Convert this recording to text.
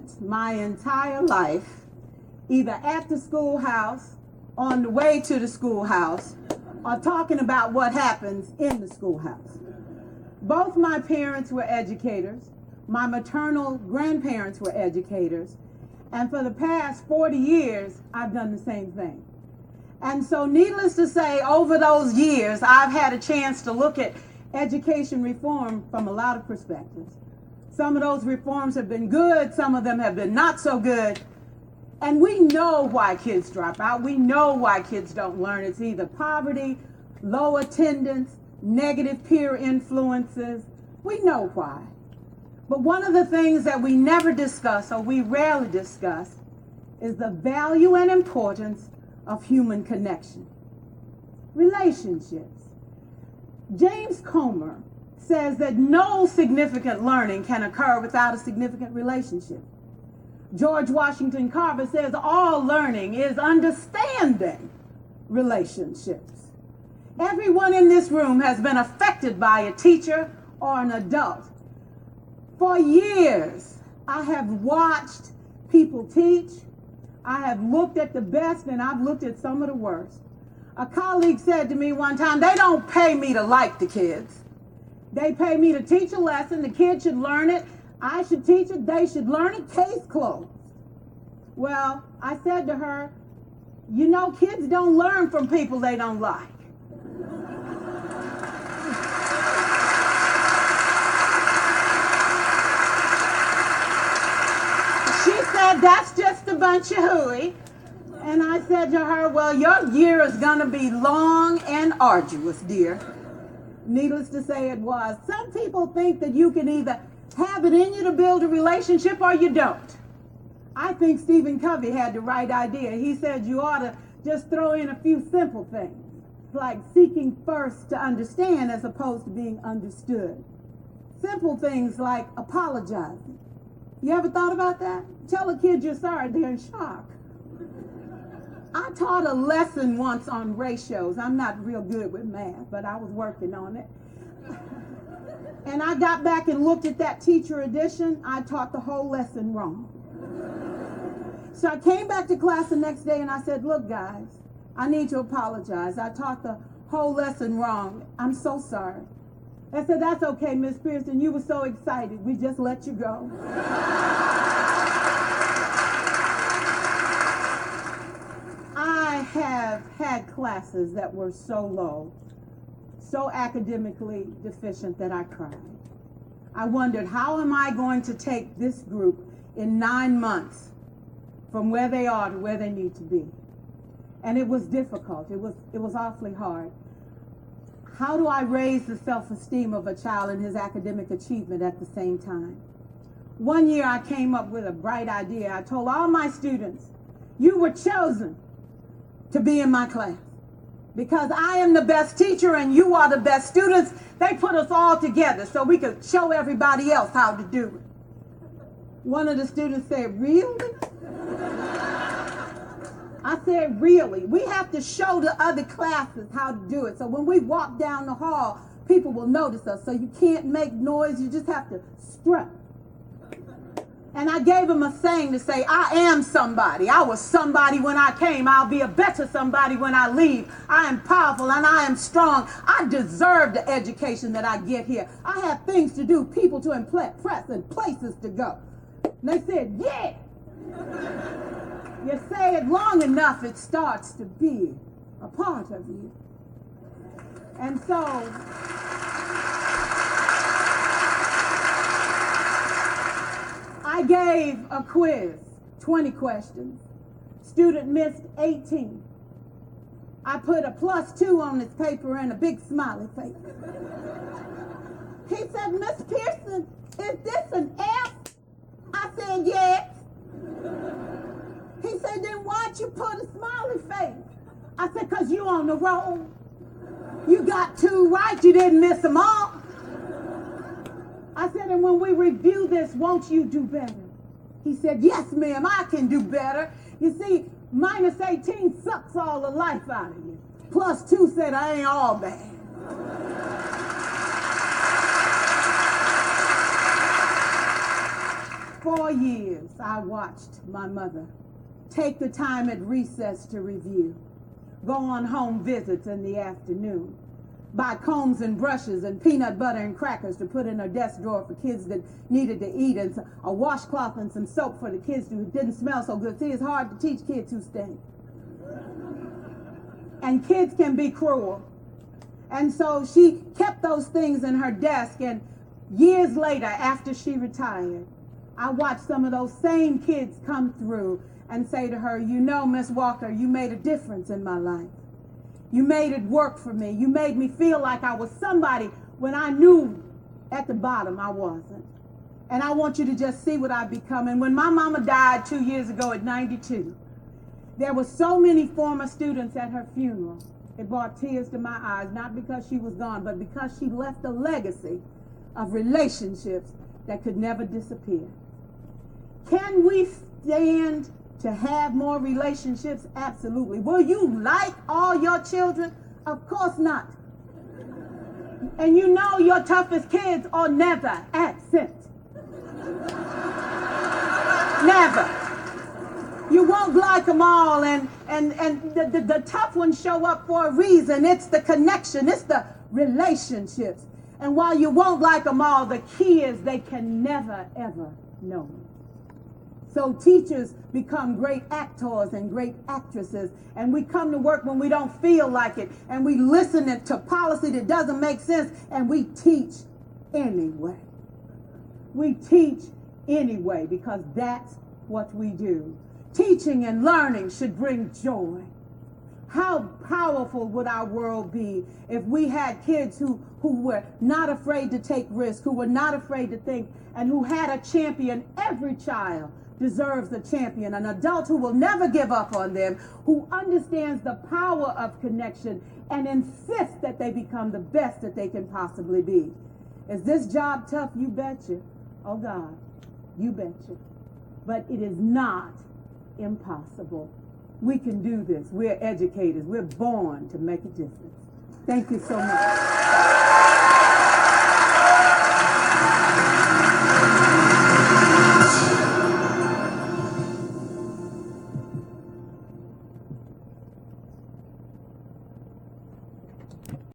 spent my entire life either at the schoolhouse, on the way to the schoolhouse, or talking about what happens in the schoolhouse. Both my parents were educators. My maternal grandparents were educators. And for the past 40 years, I've done the same thing. And so needless to say, over those years, I've had a chance to look at education reform from a lot of perspectives. Some of those reforms have been good, some of them have been not so good. And we know why kids drop out. We know why kids don't learn. It's either poverty, low attendance, negative peer influences. We know why. But one of the things that we never discuss, or we rarely discuss, is the value and importance of human connection. Relationships. James Comer says that no significant learning can occur without a significant relationship. George Washington Carver says all learning is understanding relationships. Everyone in this room has been affected by a teacher or an adult. For years, I have watched people teach. I have looked at the best and I've looked at some of the worst. A colleague said to me one time, they don't pay me to like the kids. They pay me to teach a lesson. The kids should learn it. I should teach it. They should learn it. Case closed. Well, I said to her, you know, kids don't learn from people they don't like. She said, that's just a bunch of hooey. And I said to her, well, your year is going to be long and arduous, dear. Needless to say, it was. Some people think that you can either have it in you to build a relationship or you don't. I think Stephen Covey had the right idea. He said you ought to just throw in a few simple things, like seeking first to understand as opposed to being understood. Simple things like apologizing. You ever thought about that? Tell a kid you're sorry, they're in shock. I taught a lesson once on ratios. I'm not real good with math, but I was working on it. And I got back and looked at that teacher edition. I taught the whole lesson wrong. So I came back to class the next day and I said, look, guys, I need to apologize. I taught the whole lesson wrong. I'm so sorry. I said, that's okay, Miss Pearson. You were so excited. We just let you go. I have had classes that were so low, so academically deficient that I cried. I wondered, how am I going to take this group in 9 months from where they are to where they need to be? And it was difficult. It was awfully hard. How do I raise the self-esteem of a child and his academic achievement at the same time? One year I came up with a bright idea. I told all my students, you were chosen to be in my class because I am the best teacher and you are the best students. They put us all together so we could show everybody else how to do it. One of the students said, really? I said, really? We have to show the other classes how to do it. So when we walk down the hall, people will notice us. So you can't make noise. You just have to strut. And I gave him a saying to say, I am somebody. I was somebody when I came. I'll be a better somebody when I leave. I am powerful and I am strong. I deserve the education that I get here. I have things to do, people to impress, and places to go. And they said, yeah. You say it long enough, it starts to be a part of you. And so I gave a quiz, 20 questions. Student missed 18. I put a +2 on his paper and a big smiley face. He said, Miss Pearson, is this an F? I said, yes. He said, then why'd you put a smiley face? I said, because you on the roll. You got 2 right, you didn't miss them all. I said, and when we review this, won't you do better? He said, yes, ma'am, I can do better. You see, -18 sucks all the life out of you. +2 said, I ain't all bad. 4 years, I watched my mother take the time at recess to review, go on home visits in the afternoon, buy combs and brushes and peanut butter and crackers to put in her desk drawer for kids that needed to eat, and a washcloth and some soap for the kids who didn't smell so good. See, it's hard to teach kids who stink. And kids can be cruel. And so she kept those things in her desk, and years later, after she retired, I watched some of those same kids come through and say to her, you know, Miss Walker, you made a difference in my life. You made it work for me. You made me feel like I was somebody when I knew at the bottom I wasn't. And I want you to just see what I've become. And when my mama died 2 years ago at 92, there were so many former students at her funeral. It brought tears to my eyes, not because she was gone, but because she left a legacy of relationships that could never disappear. Can we stand to have more relationships? Absolutely. Will you like all your children? Of course not. And you know your toughest kids are never absent. Never. You won't like them all, and the tough ones show up for a reason. It's the connection. It's the relationships. And while you won't like them all, the key is they can never, ever know. So teachers become great actors and great actresses, and we come to work when we don't feel like it, and we listen to policy that doesn't make sense, and we teach anyway. We teach anyway because that's what we do. Teaching and learning should bring joy. How powerful would our world be if we had kids who were not afraid to take risks, who were not afraid to think, and who had a champion? Every child deserves a champion, an adult who will never give up on them, who understands the power of connection and insists that they become the best that they can possibly be. Is this job tough? You betcha. Oh God, you betcha. But it is not impossible. We can do this. We're educators. We're born to make a difference. Thank you so much.